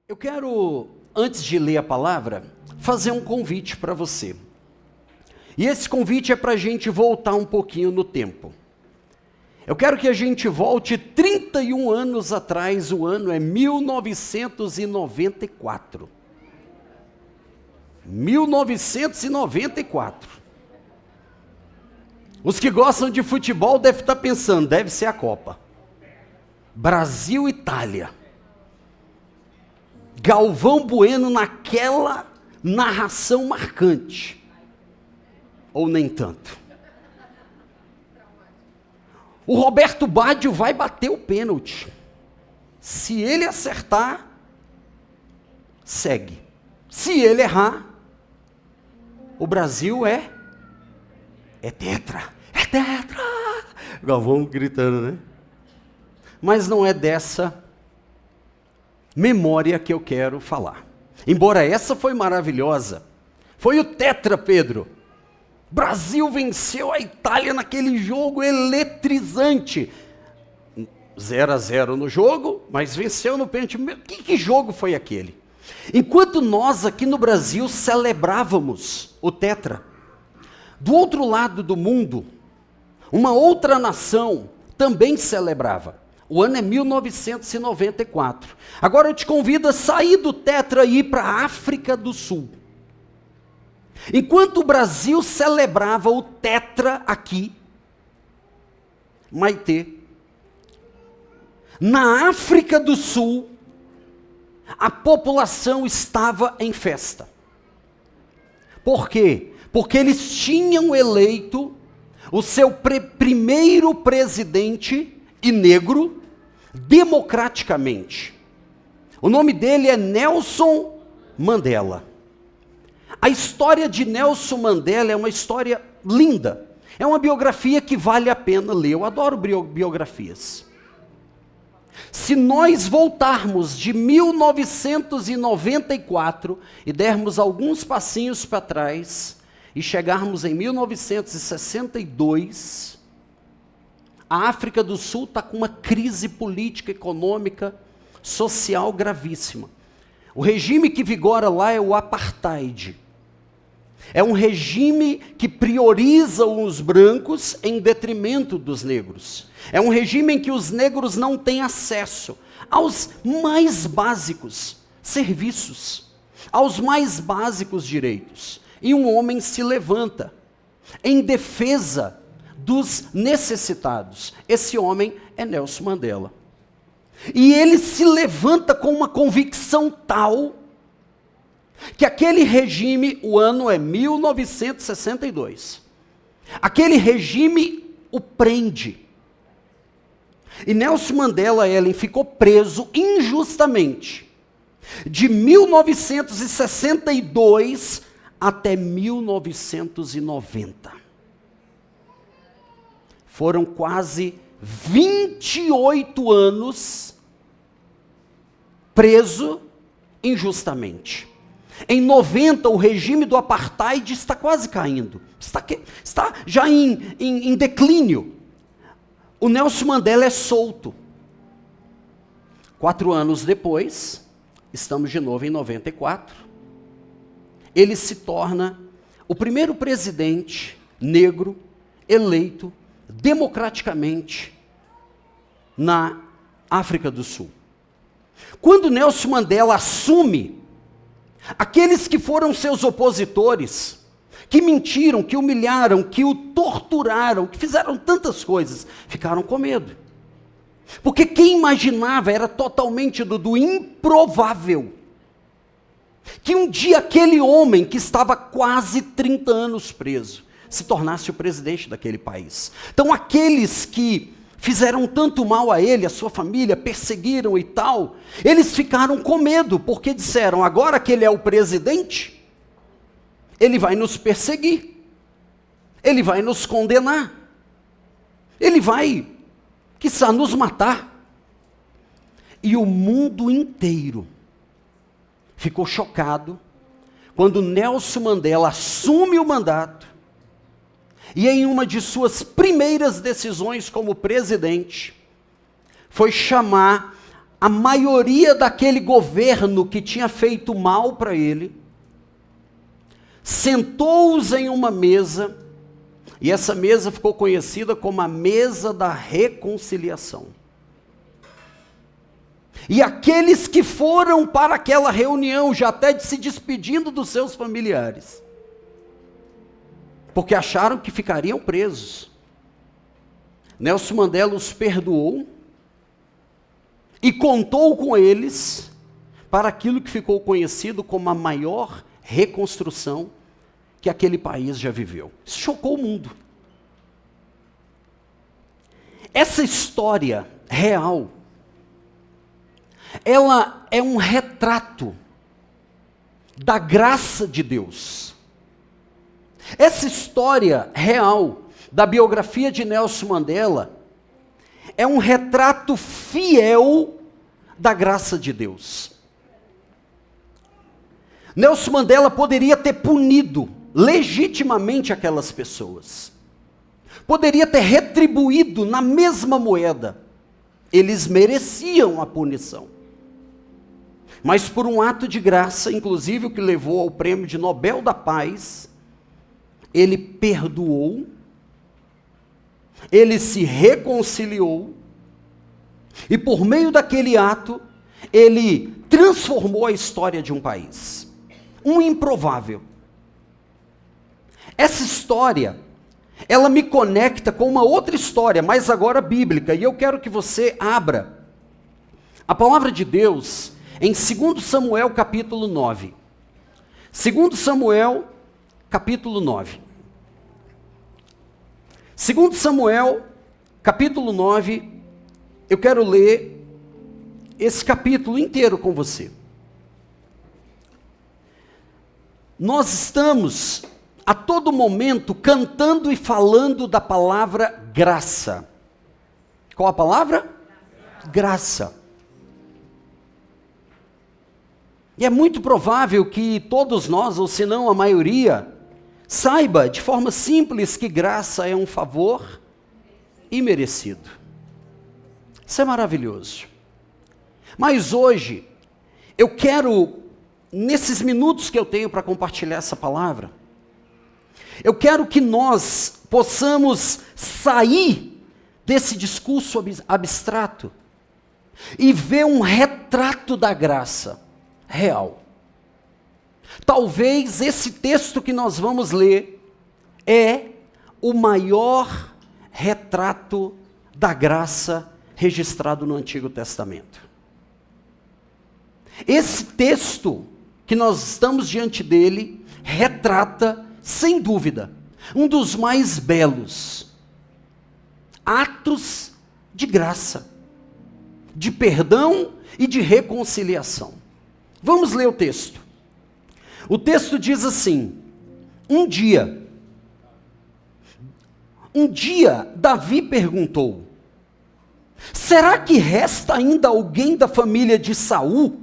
Eu quero, antes de ler a palavra, fazer um convite para você. E esse convite é para a gente voltar um pouquinho no tempo. Eu quero que a gente volte 31 anos atrás, o ano é 1994. 1994. Os que gostam de futebol devem estar pensando, deve ser a Copa. Brasil e Itália. Galvão Bueno naquela narração marcante. Ou nem tanto. O Roberto Baggio vai bater o pênalti. Se ele acertar, segue. Se ele errar, o Brasil é tetra. É tetra. Galvão gritando, né? Mas não é dessa memória que eu quero falar. Embora essa foi maravilhosa. Foi o tetra, Pedro. Brasil venceu a Itália naquele jogo eletrizante. 0-0 no jogo, mas venceu no pênalti. Que jogo foi aquele? Enquanto nós aqui no Brasil celebrávamos o tetra, do outro lado do mundo, uma outra nação também celebrava. O ano é 1994. Agora eu te convido a sair do tetra e ir para a África do Sul. Enquanto o Brasil celebrava o tetra aqui, Maitê, na África do Sul, a população estava em festa. Por quê? Porque eles tinham eleito o seu primeiro presidente, e negro, democraticamente. O nome dele é Nelson Mandela. A história de Nelson Mandela é uma história linda. É uma biografia que vale a pena ler. Eu adoro biografias. Se nós voltarmos de 1994 e dermos alguns passinhos para trás e chegarmos em 1962, a África do Sul está com uma crise política, econômica, social gravíssima. O regime que vigora lá é o apartheid. É um regime que prioriza os brancos em detrimento dos negros. É um regime em que os negros não têm acesso aos mais básicos serviços, aos mais básicos direitos. E um homem se levanta em defesa dos necessitados. Esse homem é Nelson Mandela. E ele se levanta com uma convicção tal que aquele regime, o ano é 1962, aquele regime o prende. E Nelson Mandela, Ellen, ficou preso injustamente de 1962 até 1990. Foram quase 28 anos preso injustamente. Em 90, o regime do apartheid está quase caindo. Está já em declínio. O Nelson Mandela é solto. 4 anos depois, estamos de novo em 94, ele se torna o primeiro presidente negro eleito democraticamente na África do Sul. Quando Nelson Mandela assume, aqueles que foram seus opositores, que mentiram, que humilharam, que o torturaram, que fizeram tantas coisas, ficaram com medo. Porque quem imaginava era totalmente do improvável que um dia aquele homem que estava quase 30 anos preso se tornasse o presidente daquele país. Então aqueles que fizeram tanto mal a ele, a sua família, perseguiram e tal, eles ficaram com medo, porque disseram, agora que ele é o presidente, ele vai nos perseguir, ele vai nos condenar, ele vai, quiçá, nos matar. E o mundo inteiro ficou chocado quando Nelson Mandela assume o mandato e em uma de suas primeiras decisões como presidente foi chamar a maioria daquele governo que tinha feito mal para ele, sentou-os em uma mesa, e essa mesa ficou conhecida como a mesa da reconciliação. E aqueles que foram para aquela reunião, já até se despedindo dos seus familiares, porque acharam que ficariam presos, Nelson Mandela os perdoou e contou com eles para aquilo que ficou conhecido como a maior reconstrução que aquele país já viveu. Isso chocou o mundo. Essa história real, ela é um retrato da graça de Deus. Essa história real da biografia de Nelson Mandela é um retrato fiel da graça de Deus. Nelson Mandela poderia ter punido legitimamente aquelas pessoas. Poderia ter retribuído na mesma moeda. Eles mereciam a punição. Mas por um ato de graça, inclusive o que levou ao prêmio de Nobel da Paz, ele perdoou, ele se reconciliou, e por meio daquele ato, ele transformou a história de um país. Um improvável. Essa história, ela me conecta com uma outra história, mas agora bíblica, e eu quero que você abra a palavra de Deus em 2 Samuel capítulo 9. 2 Samuel capítulo 9. 2 Samuel capítulo 9, eu quero ler esse capítulo inteiro com você. Nós estamos a todo momento cantando e falando da palavra graça. Qual a palavra? Graça. E é muito provável que todos nós, ou se não a maioria, saiba de forma simples que graça é um favor imerecido. Isso é maravilhoso. Mas hoje, eu quero, nesses minutos que eu tenho para compartilhar essa palavra, eu quero que nós possamos sair desse discurso abstrato e ver um retrato da graça real. Talvez esse texto que nós vamos ler é o maior retrato da graça registrado no Antigo Testamento. Esse texto que nós estamos diante dele retrata, sem dúvida, um dos mais belos atos de graça, de perdão e de reconciliação. Vamos ler o texto. O texto diz assim: um dia, Davi perguntou: será que resta ainda alguém da família de Saul,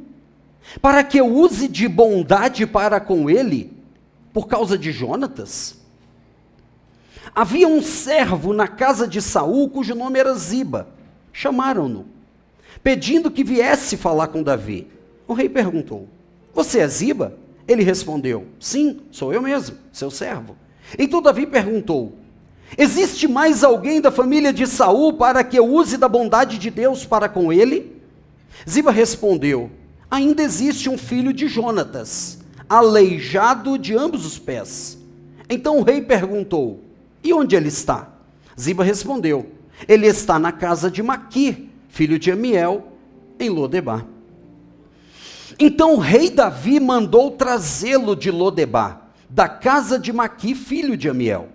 para que eu use de bondade para com ele, por causa de Jonatas? Havia um servo na casa de Saul, cujo nome era Ziba. Chamaram-no, pedindo que viesse falar com Davi. O rei perguntou: você é Ziba? Ele respondeu: sim, sou eu mesmo, seu servo. Então Davi perguntou: existe mais alguém da família de Saul para que eu use da bondade de Deus para com ele? Ziba respondeu: ainda existe um filho de Jonatas, aleijado de ambos os pés. Então o rei perguntou: e onde ele está? Ziba respondeu: ele está na casa de Maquir, filho de Amiel, em Lodebar. Então o rei Davi mandou trazê-lo de Lodebar, da casa de Maquir, filho de Amiel.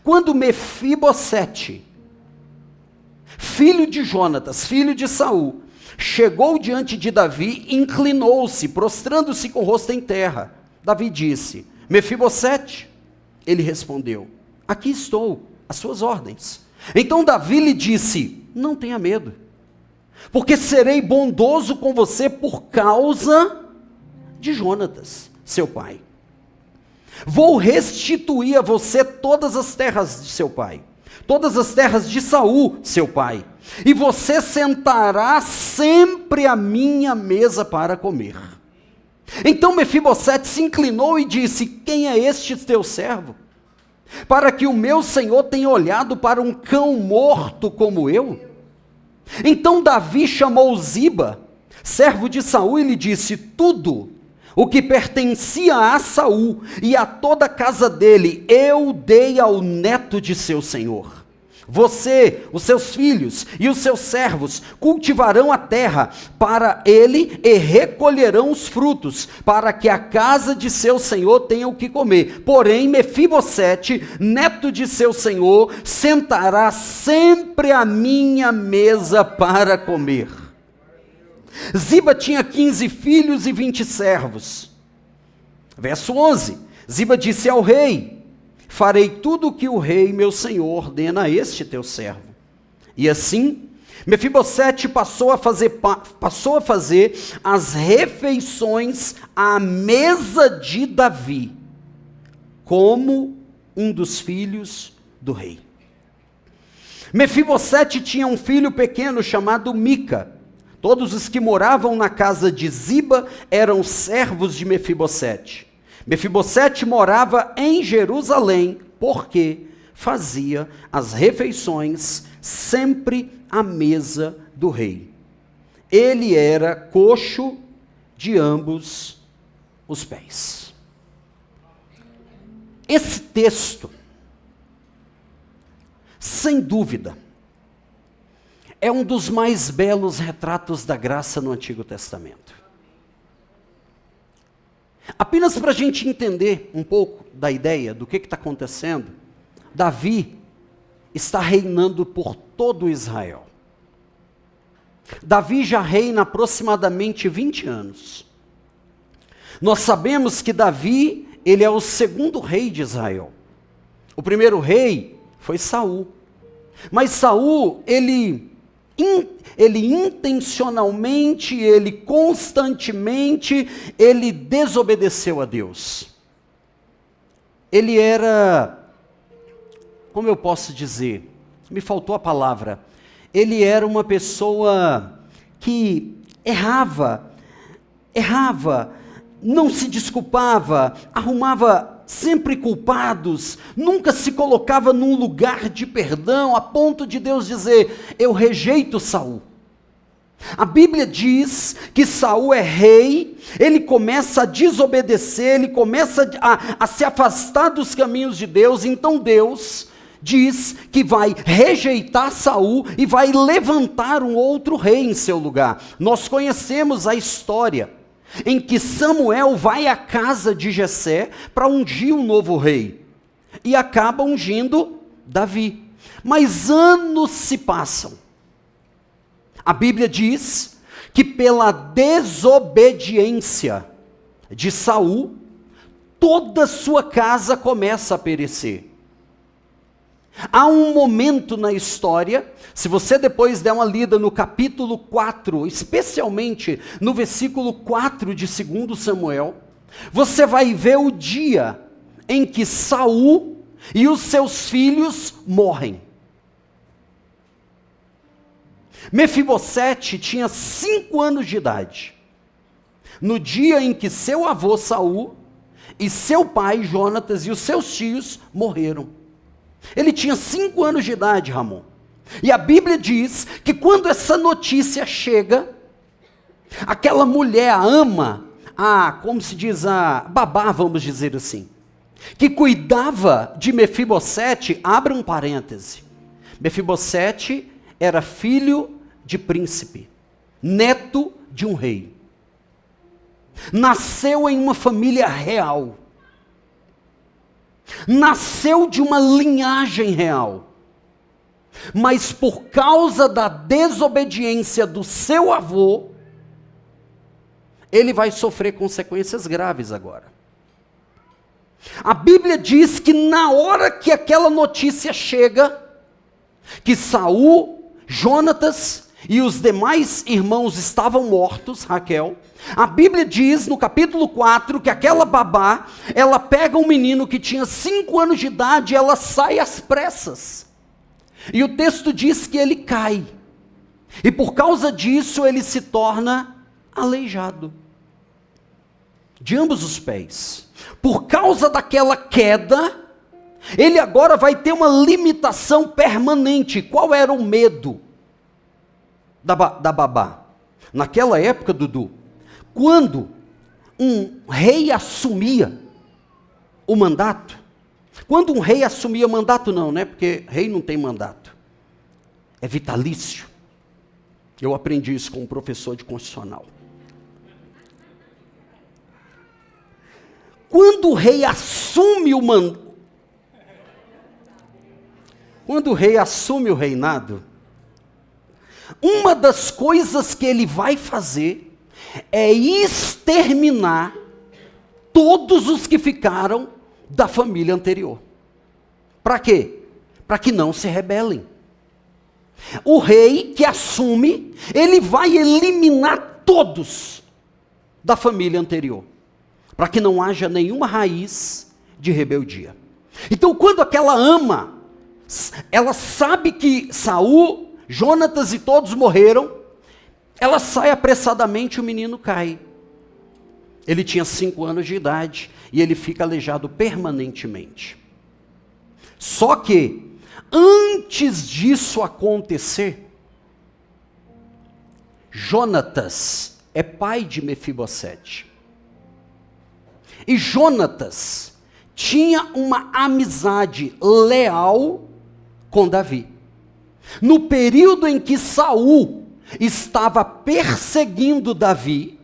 Quando Mefibosete, filho de Jonatas, filho de Saul, chegou diante de Davi, inclinou-se, prostrando-se com o rosto em terra. Davi disse: Mefibosete? Ele respondeu: aqui estou, às suas ordens. Então Davi lhe disse: não tenha medo, porque serei bondoso com você por causa de Jonatas, seu pai. Vou restituir a você todas as terras de seu pai, todas as terras de Saul, seu pai, e você sentará sempre à minha mesa para comer. Então Mefibosete se inclinou e disse: quem é este teu servo? Para que o meu senhor tenha olhado para um cão morto como eu? Então Davi chamou Ziba, servo de Saul, e lhe disse: tudo o que pertencia a Saul e a toda a casa dele, eu dei ao neto de seu senhor. Você, os seus filhos e os seus servos cultivarão a terra para ele e recolherão os frutos, para que a casa de seu senhor tenha o que comer. Porém, Mefibosete, neto de seu senhor, sentará sempre à minha mesa para comer. Ziba tinha 15 filhos e 20 servos. Verso 11, Ziba disse ao rei: farei tudo o que o rei, meu senhor, ordena a este teu servo. E assim, Mefibosete passou a fazer as refeições à mesa de Davi, como um dos filhos do rei. Mefibosete tinha um filho pequeno chamado Mica. Todos os que moravam na casa de Ziba eram servos de Mefibosete. Mefibosete morava em Jerusalém, porque fazia as refeições sempre à mesa do rei. Ele era coxo de ambos os pés. Esse texto, sem dúvida, é um dos mais belos retratos da graça no Antigo Testamento. Apenas para a gente entender um pouco da ideia do que está acontecendo, Davi está reinando por todo Israel. Davi já reina aproximadamente 20 anos. Nós sabemos que Davi, ele é o segundo rei de Israel. O primeiro rei foi Saul. Mas Saul, ele intencionalmente, ele constantemente, ele desobedeceu a Deus. Ele era, como eu posso dizer, me faltou a palavra, ele era uma pessoa que errava, não se desculpava, arrumava sempre culpados, nunca se colocava num lugar de perdão, a ponto de Deus dizer: eu rejeito Saul. A Bíblia diz que Saul é rei, ele começa a desobedecer, ele começa a se afastar dos caminhos de Deus, então Deus diz que vai rejeitar Saul e vai levantar um outro rei em seu lugar. Nós conhecemos a história em que Samuel vai à casa de Jessé para ungir um novo rei, e acaba ungindo Davi. Mas anos se passam. A Bíblia diz que pela desobediência de Saul, toda a sua casa começa a perecer. Há um momento na história, se você depois der uma lida no capítulo 4, especialmente no versículo 4 de 2 Samuel, você vai ver o dia em que Saul e os seus filhos morrem. Mefibosete tinha 5 anos de idade, no dia em que seu avô Saul e seu pai Jonatas e os seus tios morreram. Ele tinha 5 anos de idade, Ramon. E a Bíblia diz que quando essa notícia chega, aquela mulher, a ama, como se diz, a babá, vamos dizer assim, que cuidava de Mefibosete, abre um parêntese. Mefibosete era filho de príncipe, neto de um rei. Nasceu em uma família real. Nasceu de uma linhagem real, mas por causa da desobediência do seu avô, ele vai sofrer consequências graves agora. A Bíblia diz que na hora que aquela notícia chega, que Saul, Jonatas e os demais irmãos estavam mortos, Raquel, a Bíblia diz no capítulo 4 que aquela babá, ela pega um menino que tinha 5 anos de idade, ela sai às pressas. E o texto diz que ele cai. E por causa disso ele se torna aleijado de ambos os pés. Por causa daquela queda, ele agora vai ter uma limitação permanente. Qual era o medo da babá? Naquela época, Dudu, quando um rei assumia o mandato, quando um rei assumia o mandato não, né? Porque rei não tem mandato, é vitalício. Eu aprendi isso com um professor de constitucional. Quando o rei assume quando o rei assume o reinado, uma das coisas que ele vai fazer é exterminar todos os que ficaram da família anterior. Para quê? Para que não se rebelem. O rei que assume, ele vai eliminar todos da família anterior, para que não haja nenhuma raiz de rebeldia. Então, quando aquela ama, ela sabe que Saul, Jonatas e todos morreram, ela sai apressadamente, o menino cai. Ele tinha 5 anos de idade e ele fica aleijado permanentemente. Só que, antes disso acontecer, Jonatas é pai de Mefibosete. E Jonatas tinha uma amizade leal com Davi. No período em que Saul estava perseguindo Davi,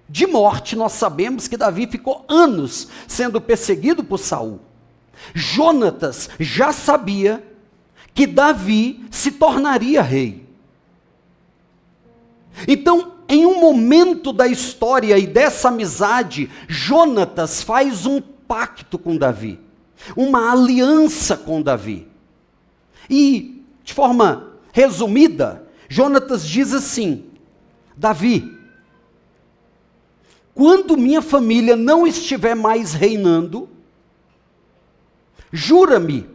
de morte, nós sabemos que Davi ficou anos sendo perseguido por Saul. Jonatas já sabia que Davi se tornaria rei. Então, em um momento da história e dessa amizade, Jonatas faz um pacto com Davi, uma aliança com Davi. E, de forma resumida, Jonatas diz assim: Davi, quando minha família não estiver mais reinando, jura-me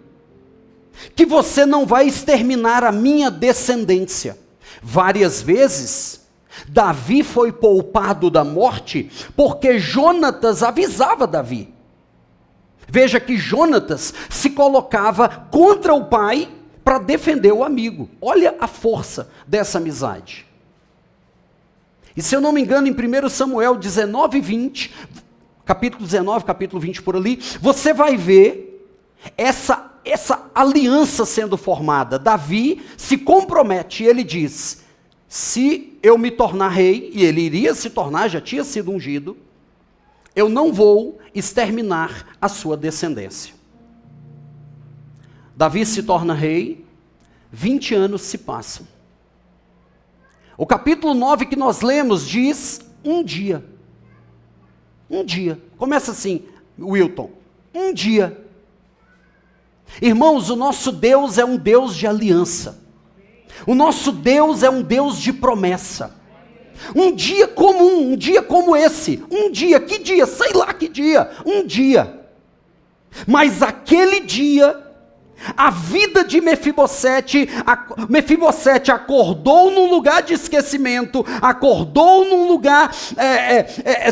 que você não vai exterminar a minha descendência. Várias vezes, Davi foi poupado da morte porque Jonatas avisava Davi. Veja que Jonatas se colocava contra o pai para defender o amigo. Olha a força dessa amizade. E se eu não me engano, em 1 Samuel 19, 20, capítulo 19, capítulo 20 por ali, você vai ver essa aliança sendo formada. Davi se compromete e ele diz: se eu me tornar rei, e ele iria se tornar, já tinha sido ungido, eu não vou exterminar a sua descendência. Davi se torna rei, 20 anos se passam. O capítulo 9 que nós lemos diz um dia. Um dia. Começa assim, Wilton. Um dia. Irmãos, o nosso Deus é um Deus de aliança. O nosso Deus é um Deus de promessa. Um dia comum, um dia como esse. Um dia, que dia? Sei lá que dia. Um dia. Mas aquele dia, a vida de Mefibosete acordou num lugar de esquecimento, acordou num lugar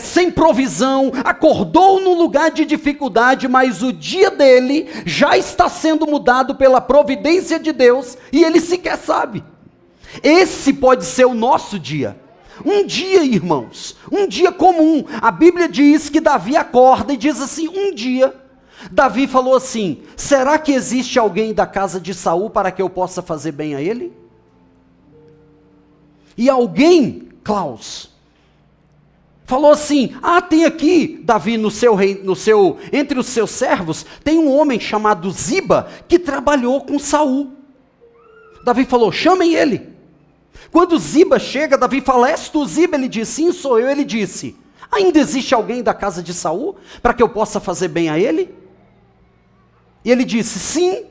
sem provisão, acordou num lugar de dificuldade, mas o dia dele já está sendo mudado pela providência de Deus e ele sequer sabe. Esse pode ser o nosso dia. Um dia, irmãos, um dia comum. A Bíblia diz que Davi acorda e diz assim, um dia. Davi falou assim: será que existe alguém da casa de Saul para que eu possa fazer bem a ele? E alguém, Klaus, falou assim: tem aqui, Davi, entre os seus servos, tem um homem chamado Ziba, que trabalhou com Saul. Davi falou: chamem ele. Quando Ziba chega, Davi fala: és tu, Ziba? Ele diz: sim, sou eu. Ele disse: ainda existe alguém da casa de Saul para que eu possa fazer bem a ele? E ele disse: sim,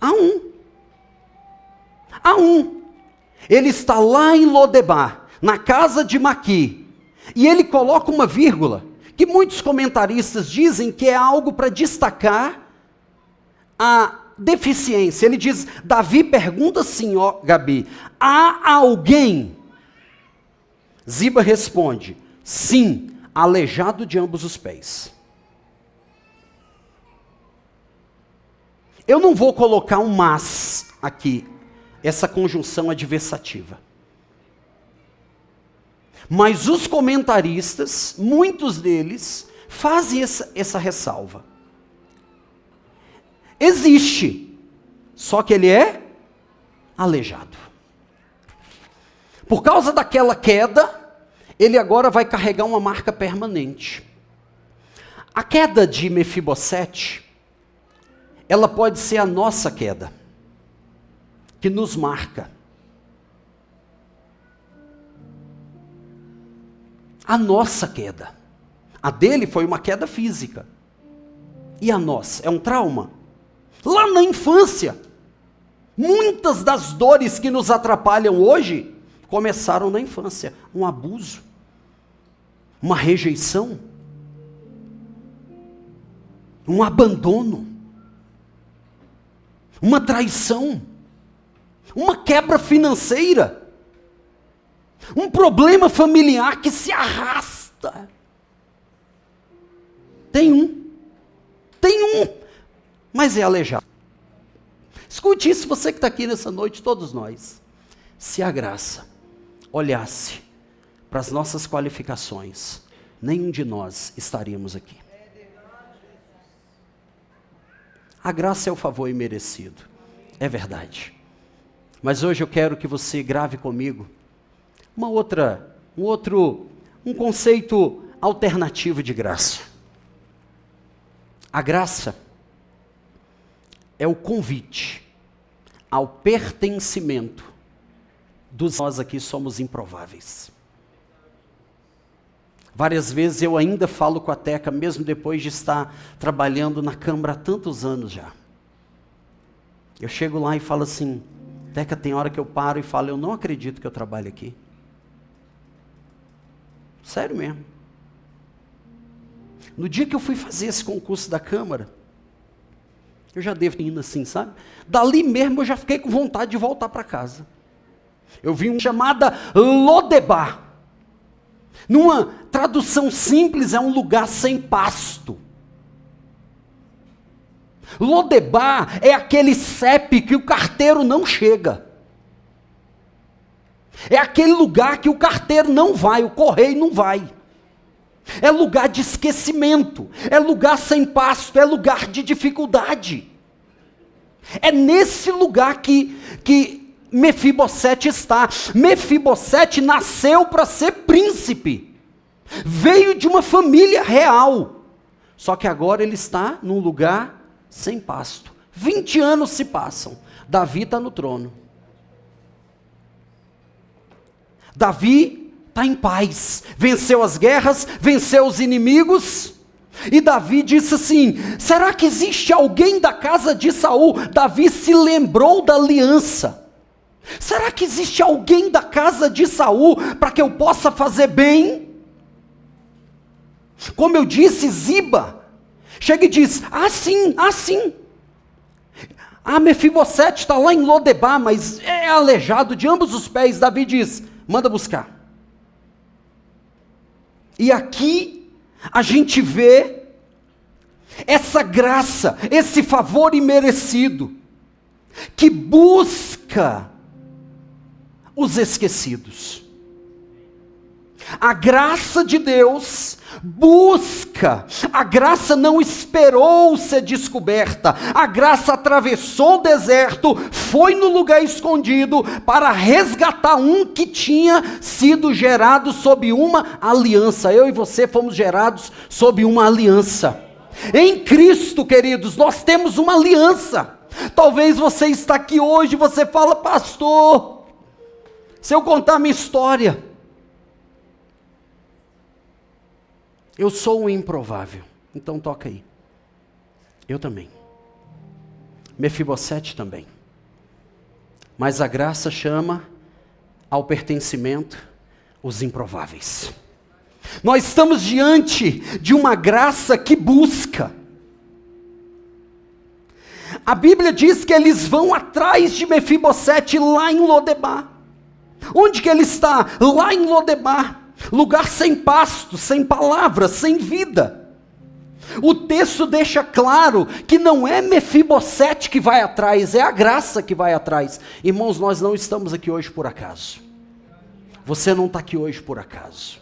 há um. Ele está lá em Lodebar, na casa de Maqui. E ele coloca uma vírgula, que muitos comentaristas dizem que é algo para destacar a deficiência. Ele diz, Davi pergunta assim, ó Gabi, há alguém? Ziba responde, sim, aleijado de ambos os pés. Eu não vou colocar um mas aqui, essa conjunção adversativa. Mas os comentaristas, muitos deles, fazem essa ressalva. Existe, só que ele é aleijado. Por causa daquela queda, ele agora vai carregar uma marca permanente. A queda de Mefibosete, ela pode ser a nossa queda, que nos marca. A nossa queda. A dele foi uma queda física. E a nossa? É um trauma? Lá na infância, muitas das dores que nos atrapalham hoje, começaram na infância. Um abuso, uma rejeição, um abandono, uma traição, uma quebra financeira, um problema familiar que se arrasta. Tem um, mas é aleijado. Escute isso, você que está aqui nessa noite, todos nós. Se a graça olhasse para as nossas qualificações, nenhum de nós estaríamos aqui. A graça é o favor imerecido, é verdade. Mas hoje eu quero que você grave comigo um conceito alternativo de graça. A graça é o convite ao pertencimento dos nós aqui somos improváveis. Várias vezes eu ainda falo com a Teca, mesmo depois de estar trabalhando na Câmara há tantos anos já. Eu chego lá e falo assim, Teca, tem hora que eu paro e falo, eu não acredito que eu trabalho aqui. Sério mesmo. No dia que eu fui fazer esse concurso da Câmara, eu já devo ir indo assim, sabe? Dali mesmo eu já fiquei com vontade de voltar para casa. Eu vi uma chamada Lodebar. Numa tradução simples, é um lugar sem pasto. Lodebar é aquele CEP que o carteiro não chega. É aquele lugar que o carteiro não vai, o correio não vai. É lugar de esquecimento, é lugar sem pasto, é lugar de dificuldade. É nesse lugar que Mefibosete está. Mefibosete nasceu para ser príncipe. Veio de uma família real. Só que agora ele está num lugar sem pasto. 20 anos se passam. Davi está no trono. Davi está em paz. Venceu as guerras, venceu os inimigos. E Davi disse assim, será que existe alguém da casa de Saul? Davi se lembrou da aliança. Será que existe alguém da casa de Saul para que eu possa fazer bem? Como eu disse, Ziba chega e diz, sim. Mefibosete está lá em Lodebar, mas é aleijado de ambos os pés. Davi diz, manda buscar. E aqui a gente vê essa graça, esse favor imerecido, que busca os esquecidos. A graça de Deus busca, a graça não esperou ser descoberta, a graça atravessou o deserto, foi no lugar escondido para resgatar um que tinha sido gerado sob uma aliança. Eu e você fomos gerados sob uma aliança. Em Cristo, queridos, nós temos uma aliança. Talvez você está aqui hoje e você fala, pastor, se eu contar minha história, eu sou um improvável. Então toca aí. Eu também. Mefibosete também. Mas a graça chama ao pertencimento os improváveis. Nós estamos diante de uma graça que busca. A Bíblia diz que eles vão atrás de Mefibosete lá em Lodebar. Onde que ele está? Lá em Lodebar. Lugar sem pasto, sem palavras, sem vida. O texto deixa claro que não é Mefibosete que vai atrás, é a graça que vai atrás. Irmãos, nós não estamos aqui hoje por acaso. Você não está aqui hoje por acaso.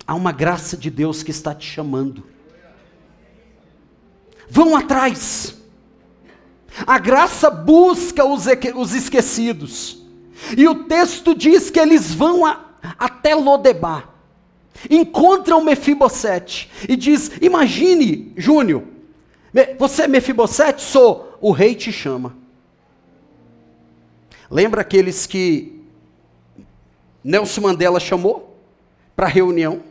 Há uma graça de Deus que está te chamando. Vão atrás. A graça busca os esquecidos. E o texto diz que eles vão até Lodebar. Encontram Mefibosete. E diz, imagine, Júnior, você é Mefibosete? Sou, o rei te chama. Lembra aqueles que Nelson Mandela chamou para reunião?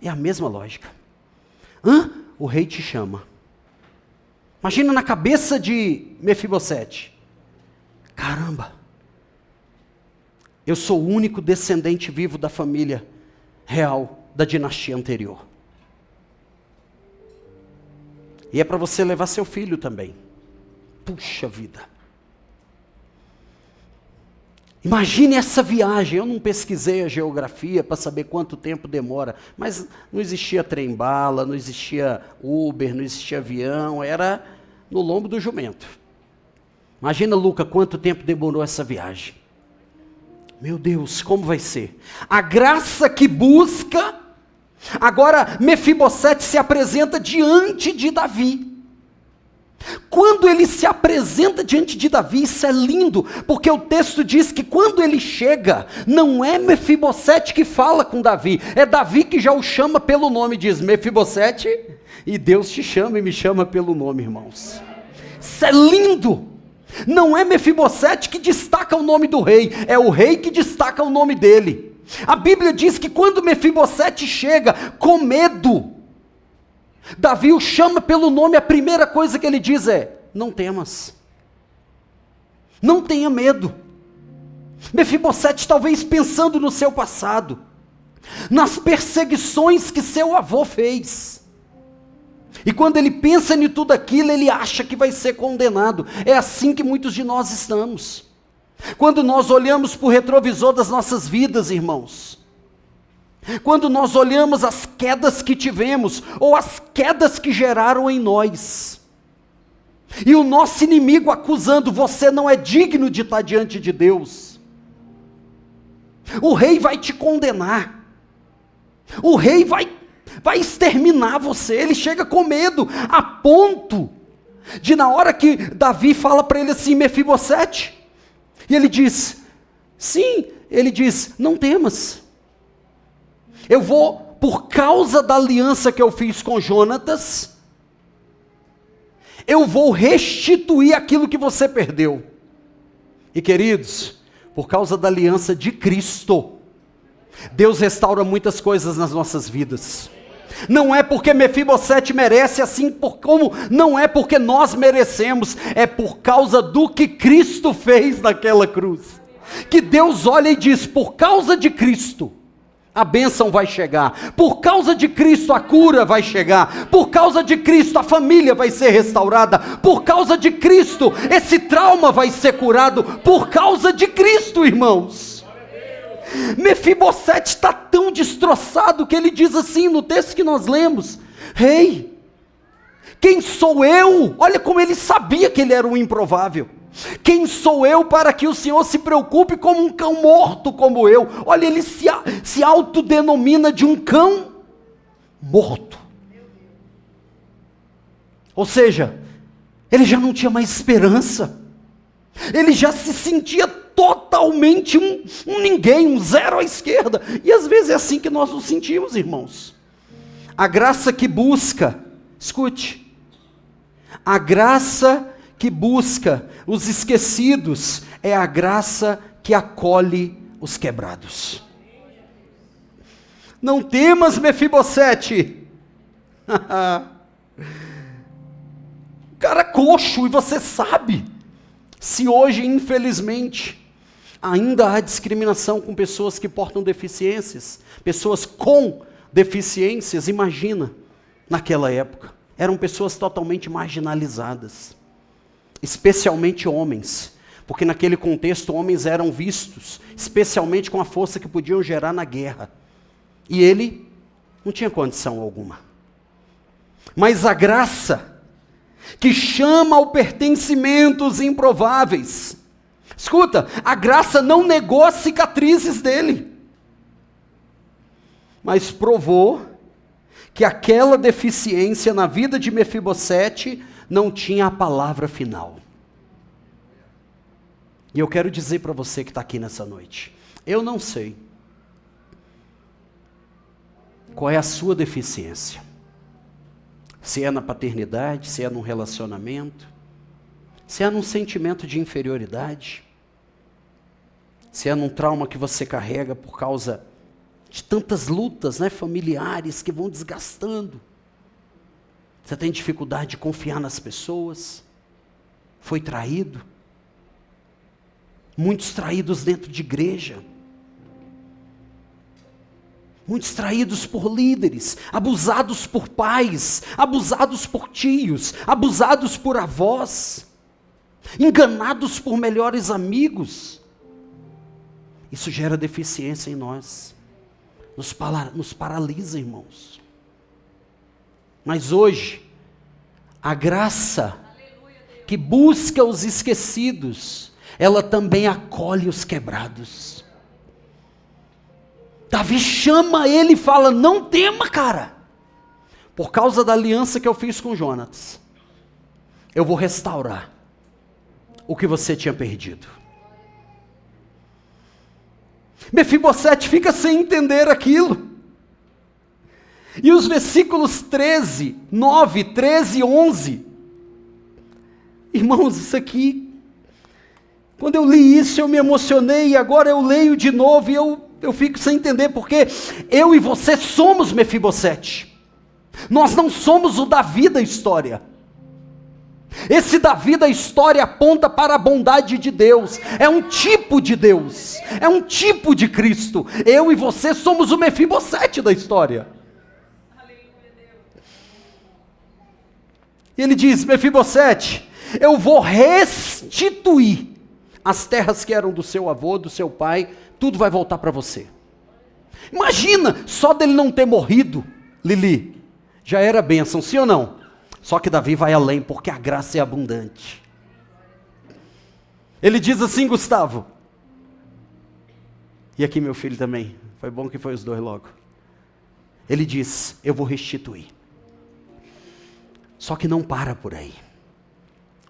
É a mesma lógica. O rei te chama. Imagina na cabeça de Mefibosete. Caramba, eu sou o único descendente vivo da família real da dinastia anterior. E é para você levar seu filho também. Puxa vida. Imagine essa viagem. Eu não pesquisei a geografia para saber quanto tempo demora, mas não existia trem-bala, não existia Uber, não existia avião, era no lombo do jumento. Imagina, Luca, quanto tempo demorou essa viagem. Meu Deus, como vai ser? A graça que busca. Agora, Mefibosete se apresenta diante de Davi. Quando ele se apresenta diante de Davi, isso é lindo, porque o texto diz que quando ele chega, não é Mefibosete que fala com Davi, é Davi que já o chama pelo nome, diz Mefibosete, e Deus te chama e me chama pelo nome, irmãos. Isso é lindo. Não é Mefibosete que destaca o nome do rei, é o rei que destaca o nome dele. A Bíblia diz que quando Mefibosete chega com medo, Davi o chama pelo nome, a primeira coisa que ele diz é, não temas, não tenha medo. Mefibosete talvez pensando no seu passado, nas perseguições que seu avô fez, e quando ele pensa em tudo aquilo, ele acha que vai ser condenado. É assim que muitos de nós estamos, quando nós olhamos para o retrovisor das nossas vidas, irmãos. Quando nós olhamos as quedas que tivemos, ou as quedas que geraram em nós, e o nosso inimigo acusando, você não é digno de estar diante de Deus, o rei vai te condenar, o rei vai exterminar você. Ele chega com medo, a ponto de, na hora que Davi fala para ele assim, Mefibosete, e ele diz, sim, ele diz, não temas, eu vou, por causa da aliança que eu fiz com Jonatas, eu vou restituir aquilo que você perdeu. E queridos, por causa da aliança de Cristo, Deus restaura muitas coisas nas nossas vidas. Não é porque Mefibosete merece, assim como não é porque nós merecemos, é por causa do que Cristo fez naquela cruz, que Deus olha e diz, por causa de Cristo, a bênção vai chegar, por causa de Cristo a cura vai chegar, por causa de Cristo a família vai ser restaurada, por causa de Cristo esse trauma vai ser curado, por causa de Cristo, irmãos. Mefibosete está tão destroçado que ele diz assim no texto que nós lemos, rei, quem sou eu? Olha como ele sabia que ele era um improvável. Quem sou eu para que o Senhor se preocupe como um cão morto como eu? Olha, ele se autodenomina de um cão morto. Ou seja, ele já não tinha mais esperança. Ele já se sentia totalmente um ninguém, um zero à esquerda. E às vezes é assim que nós nos sentimos, irmãos. A graça que busca, escute, a graça que busca os esquecidos é a graça que acolhe os quebrados. Não temas, Mefibosete. Cara coxo, e você sabe, se hoje, infelizmente, ainda há discriminação com pessoas que portam deficiências, pessoas com deficiências, imagina, naquela época, eram pessoas totalmente marginalizadas. especialmente homens, porque naquele contexto homens eram vistos, especialmente com a força que podiam gerar na guerra. E ele não tinha condição alguma. Mas a graça, que chama ao pertencimento os improváveis. Escuta, a graça não negou as cicatrizes dele, mas provou que aquela deficiência na vida de Mefibosete não tinha a palavra final. E eu quero dizer para você que está aqui nessa noite, eu não sei qual é a sua deficiência. Se é na paternidade, se é num relacionamento, se é num sentimento de inferioridade, se é num trauma que você carrega por causa de tantas lutas, familiares que vão desgastando. Você tem dificuldade de confiar nas pessoas, foi traído. Muitos traídos dentro de igreja. Muitos traídos por líderes, abusados por pais, abusados por tios, abusados por avós, enganados por melhores amigos. Isso gera deficiência em nós, nos paralisa, irmãos. Mas hoje, a graça que busca os esquecidos, ela também acolhe os quebrados. Davi chama ele e fala, não tema, cara. Por causa da aliança que eu fiz com Jonatas, eu vou restaurar o que você tinha perdido. Mefibosete fica sem entender aquilo. E os versículos 13, 9, 13 e 11. Irmãos, isso aqui, quando eu li isso eu me emocionei, e agora eu leio de novo e eu fico sem entender, porque eu e você somos Mefibosete. Nós não somos o Davi da história. Esse Davi da história aponta para a bondade de Deus, é um tipo de Deus, é um tipo de Cristo. Eu e você somos o Mefibosete da história. E ele diz, Mefibosete, eu vou restituir as terras que eram do seu avô, do seu pai, tudo vai voltar para você. Imagina, só dele não ter morrido, Lili, já era bênção, sim ou não? Só que Davi vai além, porque a graça é abundante. Ele diz assim, Gustavo, e aqui meu filho também, foi bom que foi os dois logo. Ele diz, eu vou restituir. Só que não para por aí.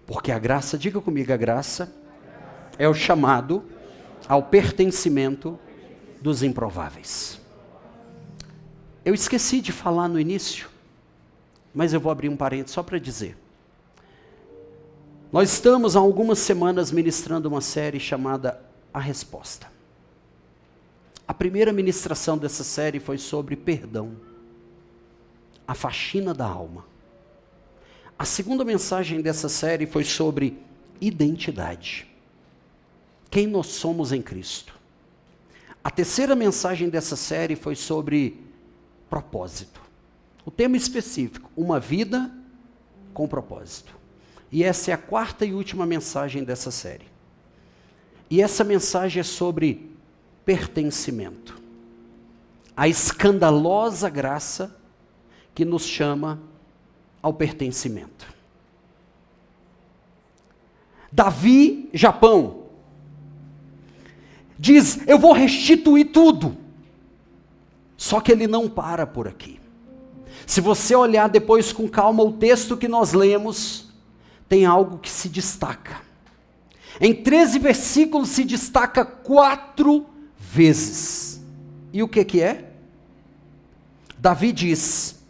Porque a graça, diga comigo, a graça é o chamado ao pertencimento dos improváveis. Eu esqueci de falar no início, mas eu vou abrir um parênteses só para dizer. Nós estamos há algumas semanas ministrando uma série chamada A Resposta. A primeira ministração dessa série foi sobre perdão, a faxina da alma. A segunda mensagem dessa série foi sobre identidade. Quem nós somos em Cristo. A terceira mensagem dessa série foi sobre propósito. O tema específico, uma vida com propósito. E essa é a quarta e última mensagem dessa série. E essa mensagem é sobre pertencimento. A escandalosa graça que nos chama ao pertencimento. Davi, Japão, diz, eu vou restituir tudo. Só que ele não para por aqui. Se você olhar depois com calma o texto que nós lemos, tem algo que se destaca. Em 13 versículos se destaca 4 vezes. E o que é? Davi diz,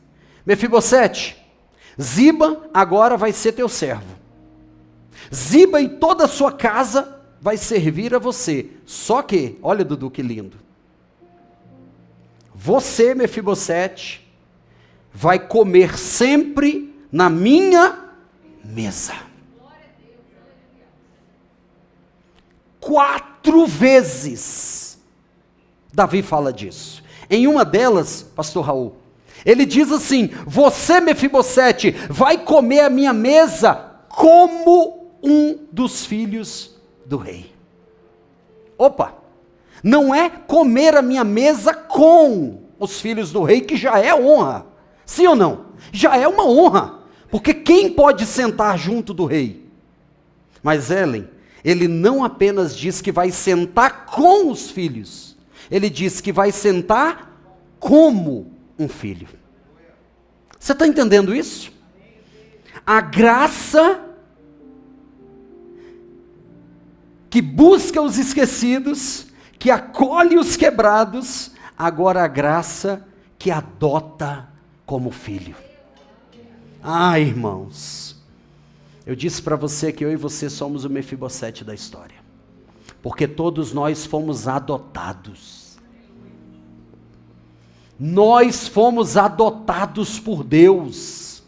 Mefibosete, Ziba agora vai ser teu servo. Ziba e toda a sua casa vai servir a você. Só que, olha Dudu que lindo. Você, Mefibosete, vai comer sempre na minha mesa. 4 vezes Davi fala disso. Em uma delas, pastor Raul, ele diz assim, você, Mefibosete, vai comer a minha mesa como um dos filhos do rei. Opa! Não é comer a minha mesa com os filhos do rei, que já é honra. Sim ou não? Já é uma honra. Porque quem pode sentar junto do rei? Mas Ellen, ele não apenas diz que vai sentar com os filhos, ele diz que vai sentar como um filho. Você está entendendo isso? A graça que busca os esquecidos, que acolhe os quebrados, agora a graça que adota como filho. Ah, irmãos, eu disse para você que eu e você somos o Mefibosete da história, porque todos nós fomos adotados. Nós fomos adotados por Deus.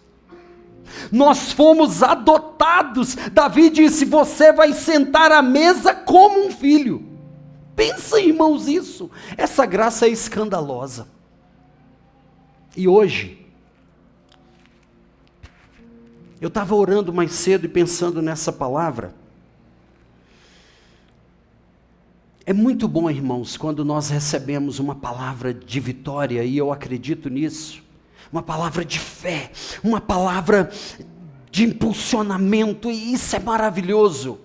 Nós fomos adotados. Davi disse: você vai sentar à mesa como um filho. Pensa, irmãos, isso. Essa graça é escandalosa. E hoje, eu estava orando mais cedo e pensando nessa palavra. É muito bom, irmãos, quando nós recebemos uma palavra de vitória, e eu acredito nisso, uma palavra de fé, uma palavra de impulsionamento, e isso é maravilhoso.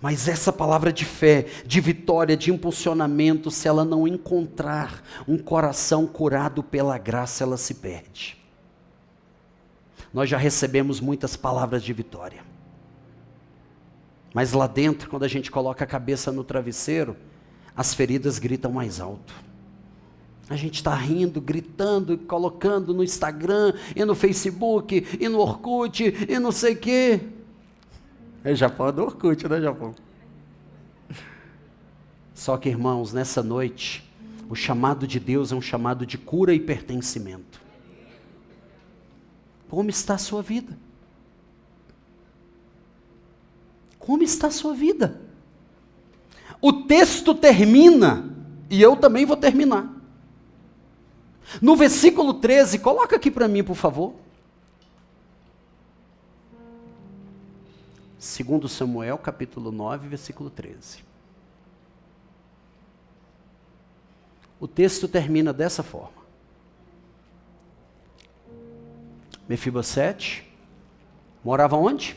Mas essa palavra de fé, de vitória, de impulsionamento, se ela não encontrar um coração curado pela graça, ela se perde. Nós já recebemos muitas palavras de vitória. Mas lá dentro, quando a gente coloca a cabeça no travesseiro, as feridas gritam mais alto. A gente está rindo, gritando, colocando no Instagram, e no Facebook, e no Orkut, e não sei o quê. É Japão, é do Orkut, né, Japão? Só que, irmãos, nessa noite, o chamado de Deus é um chamado de cura e pertencimento. Como está a sua vida? Como está a sua vida? O texto termina, e eu também vou terminar. No versículo 13, coloca aqui para mim, por favor. 2 Samuel, capítulo 9, versículo 13. O texto termina dessa forma. Mefibosete morava onde?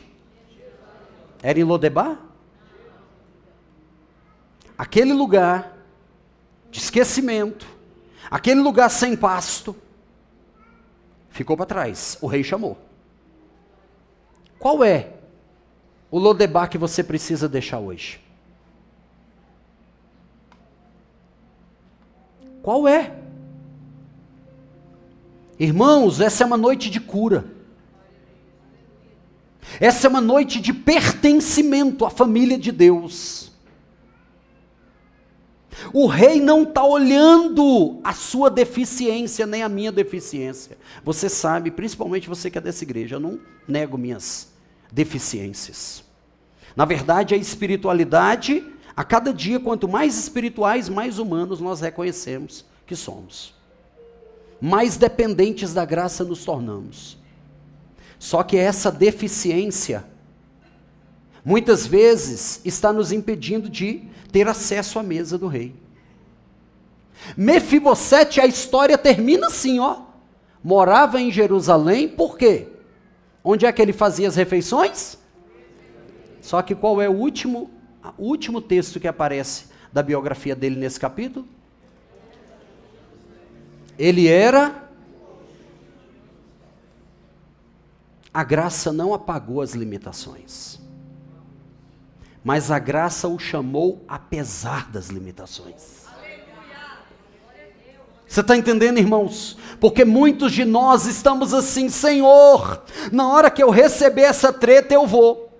Era em Lodebar? Aquele lugar de esquecimento, aquele lugar sem pasto, ficou para trás. O rei chamou. Qual é o Lodebar que você precisa deixar hoje? Qual é? Irmãos, essa é uma noite de cura. Essa é uma noite de pertencimento à família de Deus. O rei não está olhando a sua deficiência, nem a minha deficiência. Você sabe, principalmente você que é dessa igreja, eu não nego minhas deficiências. Na verdade, a espiritualidade, a cada dia, quanto mais espirituais, mais humanos nós reconhecemos que somos. Mais dependentes da graça nos tornamos. Só que essa deficiência, muitas vezes, está nos impedindo de ter acesso à mesa do rei. Mefibosete, a história termina assim, ó. Morava em Jerusalém, por quê? Onde é que ele fazia as refeições? Só que qual é o último texto que aparece da biografia dele nesse capítulo? Ele era... A graça não apagou as limitações, mas a graça o chamou apesar das limitações. Você está entendendo, irmãos? Porque muitos de nós estamos assim: Senhor, na hora que eu receber essa treta eu vou.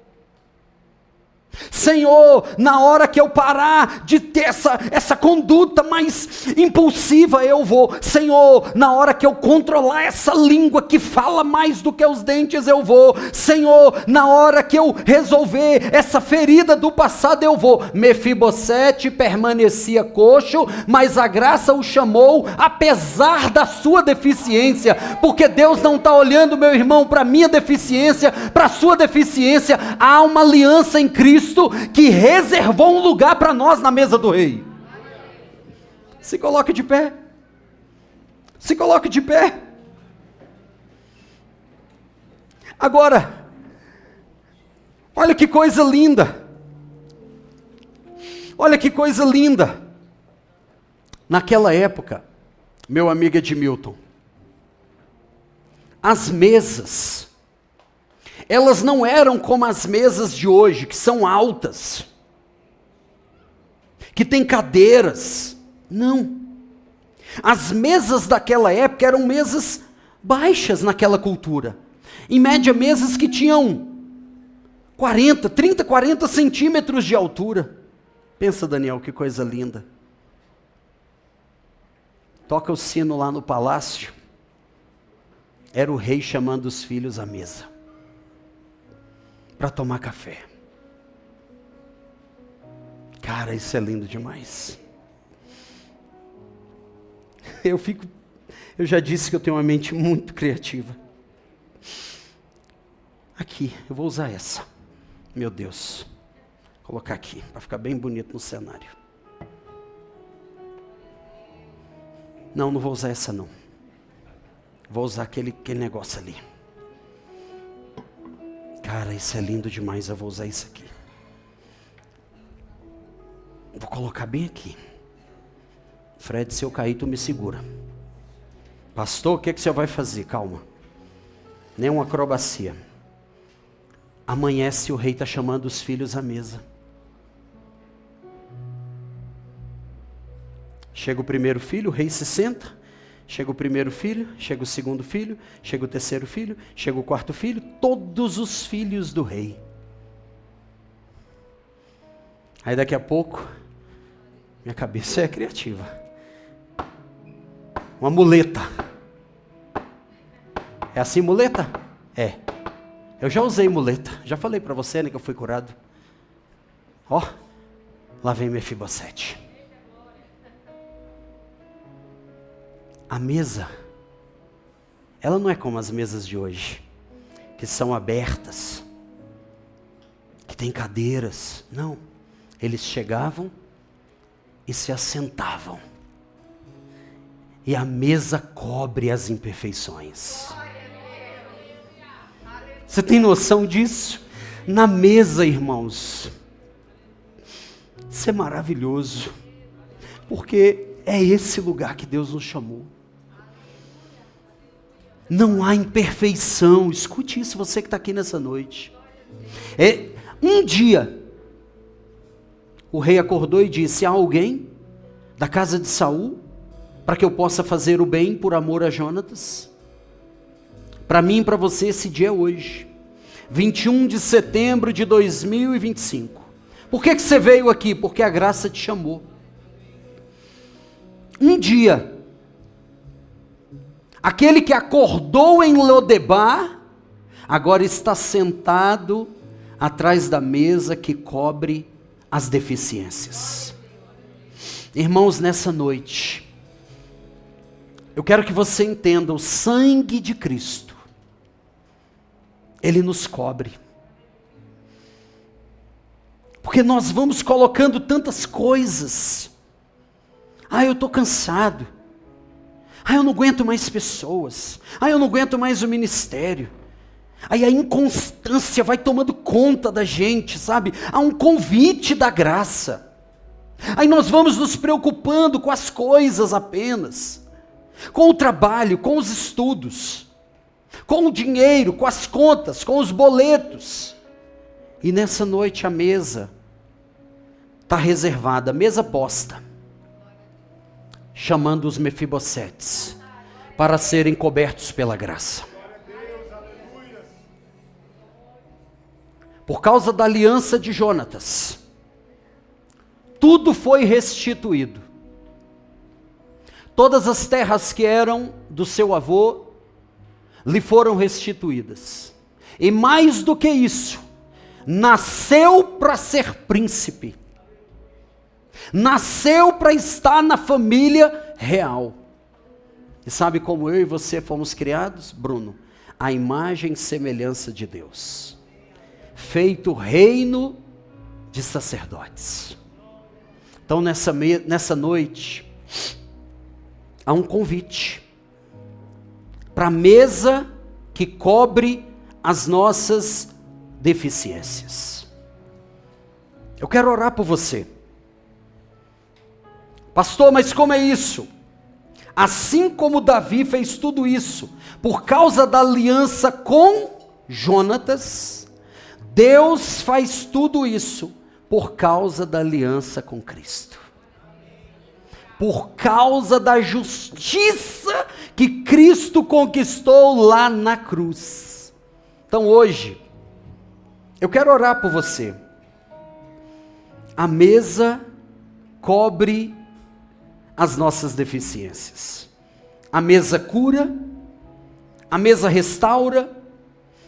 Senhor, na hora que eu parar de ter essa conduta mais impulsiva, eu vou. Senhor, na hora que eu controlar essa língua que fala mais do que os dentes, eu vou. Senhor, na hora que eu resolver essa ferida do passado, eu vou. Mefibosete permanecia coxo, mas a graça o chamou apesar da sua deficiência, porque Deus não está olhando, meu irmão, para a minha deficiência, para a sua deficiência. Há uma aliança em Cristo que reservou um lugar para nós na mesa do rei. Se coloque de pé. Se coloque de pé. Agora, olha que coisa linda. Olha que coisa linda. Naquela época, meu amigo Edmilton, as mesas, elas não eram como as mesas de hoje, que são altas, que tem cadeiras. Não. As mesas daquela época eram mesas baixas naquela cultura. Em média, mesas que tinham 30, 40 centímetros de altura. Pensa, Daniel, que coisa linda. Toca o sino lá no palácio. Era o rei chamando os filhos à mesa para tomar café. Cara, isso é lindo demais. Eu já disse que eu tenho uma mente muito criativa. Aqui, eu vou usar essa. Meu Deus. Vou colocar aqui, para ficar bem bonito no cenário. Não vou usar essa não. Vou usar aquele negócio ali. Cara, isso é lindo demais, eu vou usar isso aqui. Vou colocar bem aqui. Fred, se eu cair, tu me segura. Pastor, o que você vai fazer? Calma. Nem uma acrobacia. Amanhece, o rei está chamando os filhos à mesa. Chega o primeiro filho, o rei se senta. Chega o primeiro filho, chega o segundo filho, chega o terceiro filho, chega o quarto filho, todos os filhos do rei. Aí daqui a pouco, minha cabeça é criativa. Uma muleta. É assim muleta? É. Eu já usei muleta. Já falei para você, né, que eu fui curado. Ó, lá vem Mefibosete. A mesa, ela não é como as mesas de hoje, que são abertas, que tem cadeiras. Não, eles chegavam e se assentavam. E a mesa cobre as imperfeições. Você tem noção disso? Na mesa, irmãos. Isso é maravilhoso. Porque é esse lugar que Deus nos chamou. Não há imperfeição. Escute isso, você que está aqui nessa noite. Um dia, o rei acordou e disse: há alguém da casa de Saul para que eu possa fazer o bem por amor a Jonatas? Para mim e para você esse dia é hoje, 21 de setembro de 2025. Por que você veio aqui? Porque a graça te chamou. Um dia, aquele que acordou em Lodebar, agora está sentado atrás da mesa que cobre as deficiências. Irmãos, nessa noite, eu quero que você entenda, o sangue de Cristo, ele nos cobre. Porque nós vamos colocando tantas coisas. Eu estou cansado. Eu não aguento mais pessoas. Eu não aguento mais o ministério. Aí a inconstância vai tomando conta da gente, sabe? Há um convite da graça. Aí nós vamos nos preocupando com as coisas apenas. Com o trabalho, com os estudos. Com o dinheiro, com as contas, com os boletos. E nessa noite a mesa está reservada, mesa posta, chamando os Mefibosetes para serem cobertos pela graça. por causa da aliança de Jonatas, tudo foi restituído. Todas as terras que eram do seu avô lhe foram restituídas. E mais do que isso, nasceu para ser príncipe. Nasceu para estar na família real. E sabe como eu e você fomos criados, Bruno? A imagem e semelhança de Deus. Feito reino de sacerdotes. Então nessa noite, há um convite para a mesa que cobre as nossas deficiências. Eu quero orar por você. Pastor, mas como é isso? Assim como Davi fez tudo isso, por causa da aliança com Jonatas, Deus faz tudo isso por causa da aliança com Cristo. Por causa da justiça que Cristo conquistou lá na cruz. Então hoje, eu quero orar por você. A mesa cobre as nossas deficiências. A mesa cura, a mesa restaura,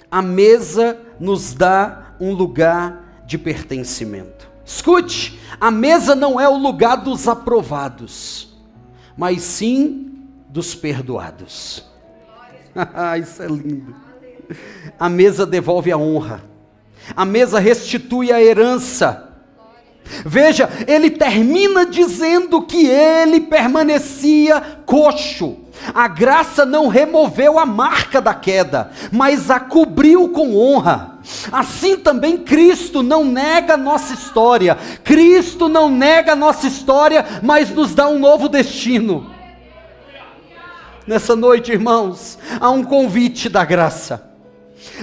a mesa nos dá um lugar de pertencimento. Escute, a mesa não é o lugar dos aprovados, mas sim dos perdoados. Isso é lindo. A mesa devolve a honra. A mesa restitui a herança. Veja, ele termina dizendo que ele permanecia coxo. A graça não removeu a marca da queda, mas a cobriu com honra. Assim também Cristo não nega a nossa história. Cristo não nega a nossa história, mas nos dá um novo destino. Nessa noite, irmãos, há um convite da graça.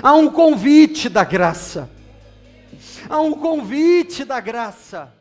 Há um convite da graça. Há um convite da graça.